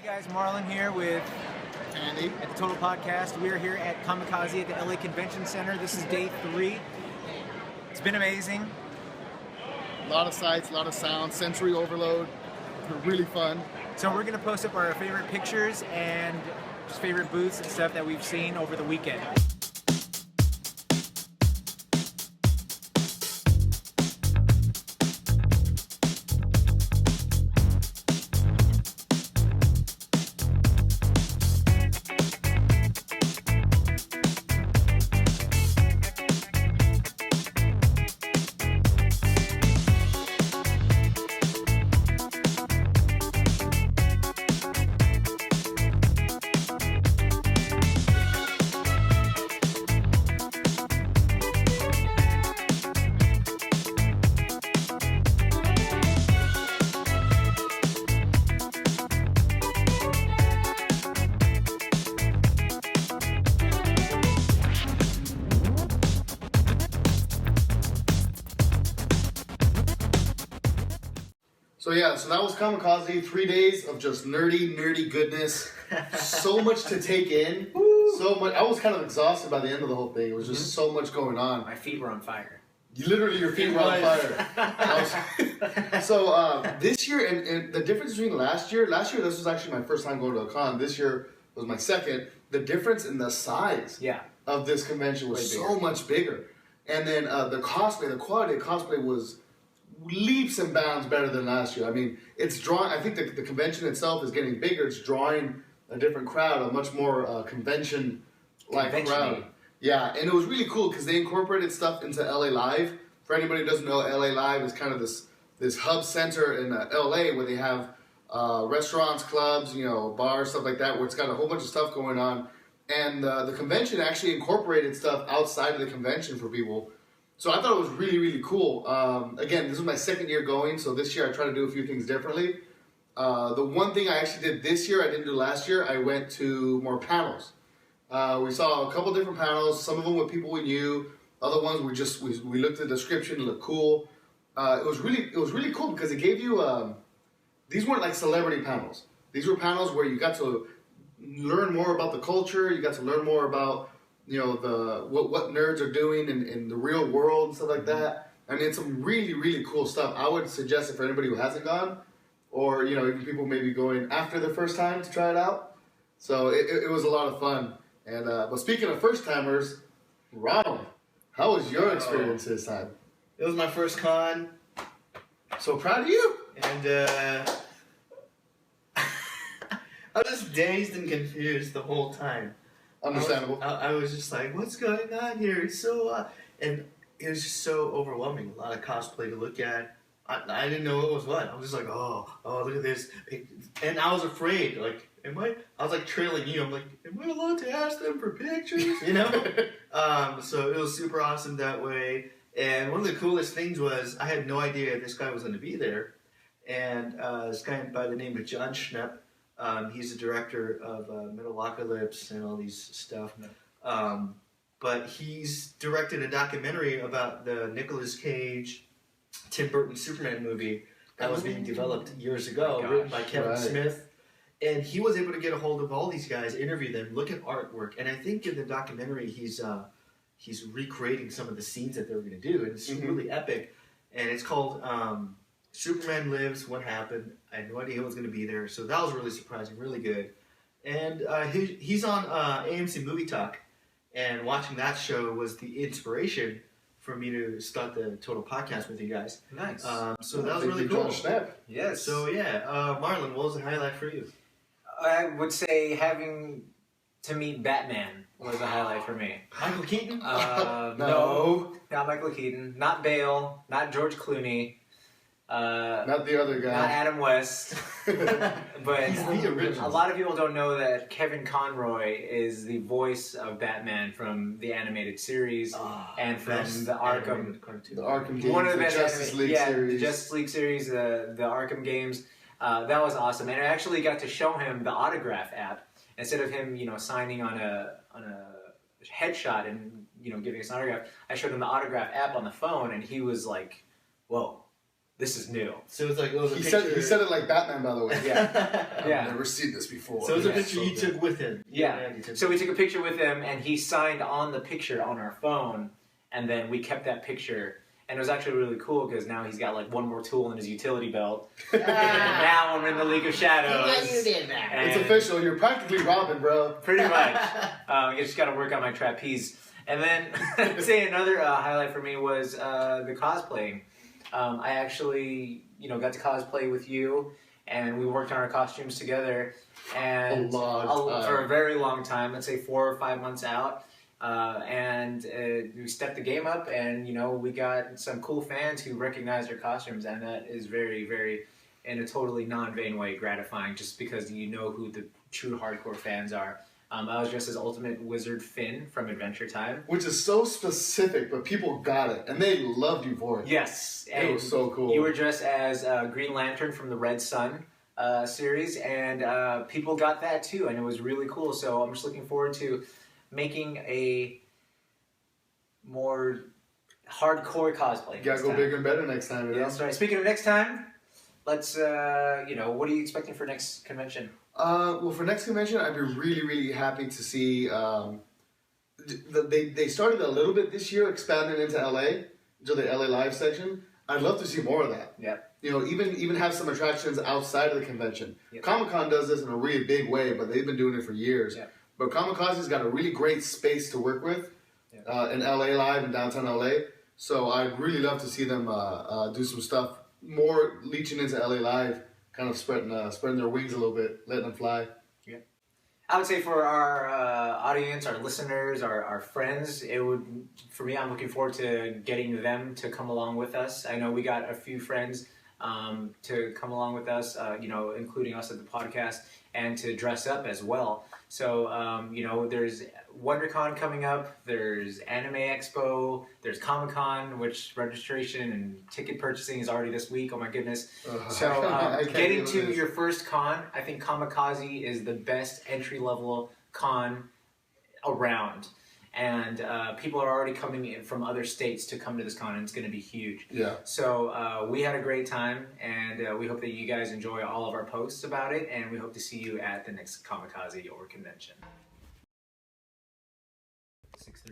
Guys, Marlon here with Andy at the Total Podcast. We are here at Comikaze at the LA Convention Center. This is day 3. It's been amazing. A lot of sights, a lot of sound, sensory overload. Really fun. So we're going to post up our favorite pictures and just favorite booths and stuff that we've seen over the weekend. So that was Comikaze. 3 days of just nerdy goodness. So much to take in. So much. I was kind of exhausted by the end of the whole thing. It was just so much going on. My feet were on fire. Literally, your feet were on fire. So this year, and the difference between last year, this was actually my first time going to a con. This year was my second. The difference in the size of this convention was so much bigger. And then the quality of cosplay was leaps and bounds better than last year. I mean, it's drawing. I think the convention itself is getting bigger. It's drawing a different crowd, a much more convention-like crowd. Yeah, and it was really cool because they incorporated stuff into LA Live. For anybody who doesn't know, LA Live is kind of this hub center in LA where they have restaurants, clubs, bars, stuff like that, where it's got a whole bunch of stuff going on. And the convention actually incorporated stuff outside of the convention for people. So I thought it was really cool. Again, this was my second year going, so this year I tried to do a few things differently. The one thing I actually did this year I didn't do last year, I went to more panels. We saw a couple different panels, some of them with people we knew, other ones we looked at the description, it looked cool. It was really cool because it gave you, these weren't like celebrity panels. These were panels where you got to learn more about the culture, you got to learn more about what nerds are doing in the real world and stuff like that. I mean, it's some really cool stuff. I would suggest it for anybody who hasn't gone, or even people maybe going after their first time to try it out. So it was a lot of fun. And but speaking of first timers, Ronald, how was your experience this time? It was my first con. So proud of you. And I was just dazed and confused the whole time. Understandable. I was just like, what's going on here? It's so, and it was just so overwhelming. A lot of cosplay to look at. I didn't know what was what. I was just like, oh, look at this. And I was afraid, like, I was like trailing you. I'm like, am I allowed to ask them for pictures? So it was super awesome that way. And one of the coolest things was I had no idea this guy was going to be there. And this guy by the name of John Schnepp. He's the director of Metalocalypse and all these stuff. But he's directed a documentary about the Nicolas Cage, Tim Burton Superman movie that was being developed years ago, written by Kevin Smith. And he was able to get a hold of all these guys, interview them, look at artwork. And I think in the documentary he's recreating some of the scenes that they were going to do. And it's really epic. And it's called Superman Lives, What Happened. I had no idea he was going to be there, so that was really surprising, really good. And he's on AMC Movie Talk, and watching that show was the inspiration for me to start the Total Podcast with you guys. Nice. So that was really cool. Yes. So Marlon, what was the highlight for you? I would say having to meet Batman was a highlight for me. Michael Keaton? No, not Michael Keaton, not Bale, not George Clooney. Not the other guy. Not Adam West. But He's the original. A lot of people don't know that Kevin Conroy is the voice of Batman from the animated series and from the Arkham cartoon. The Arkham games, one of the best Justice League series. the Justice League series, the Arkham games. That was awesome, and I actually got to show him the autograph app instead of him, signing on a headshot and giving us an autograph. I showed him the autograph app on the phone, and he was like, "Whoa, this is new. So it's like it was a He picture. said it like Batman, by the way. Yeah. I've Yeah. never seen this before. So it was a Yeah, picture so you good. took with him. Yeah. You took So we took a picture with him, and he signed on the picture on our phone, and then we kept that picture. And it was actually really cool because now he's got like one more tool in his utility belt. And now I'm in the League of Shadows. You did that. And It's official. You're practically Robin, bro. pretty much. I just got to work on my trapeze. And then I'd say another highlight for me was the cosplaying. I actually, got to cosplay with you, and we worked on our costumes together. And for a very long time, let's say 4 or 5 months out. And we stepped the game up, and we got some cool fans who recognized our costumes, and that is very, very, in a totally non-vain way, gratifying. Just because you know who the true hardcore fans are. I was dressed as Ultimate Wizard Finn from Adventure Time. Which is so specific, but people got it, and they loved you for it. Yes, It was so cool. You were dressed as Green Lantern from the Red Sun series, and people got that too, and it was really cool. So I'm just looking forward to making a more hardcore cosplay. You gotta go bigger and better next time. Yeah, that's right. Speaking of next time, let's, what are you expecting for next convention? Well, for next convention, I'd be really, really happy to see. They started a little bit this year, expanding into LA, to the LA Live section. I'd love to see more of that. Yeah. Even have some attractions outside of the convention. Yep. Comic-Con does this in a really big way, but they've been doing it for years. Yep. But Comikaze's got a really great space to work with in LA Live and downtown LA. So I'd really love to see them do some stuff more leeching into LA Live, kind of spreading their wings a little bit, letting them fly. Yeah. I would say for our audience, our listeners, our friends, for me, I'm looking forward to getting them to come along with us. I know we got a few friends to come along with us, including us at the podcast, and to dress up as well. So, there's WonderCon coming up, there's Anime Expo, there's Comic-Con, which registration and ticket purchasing is already this week. Oh my goodness. So, getting to your first con, I think Comikaze is the best entry-level con around. And people are already coming in from other states to come to this con, and it's going to be huge. Yeah. So we had a great time, and we hope that you guys enjoy all of our posts about it, and we hope to see you at the next Comikaze or convention. 6:30.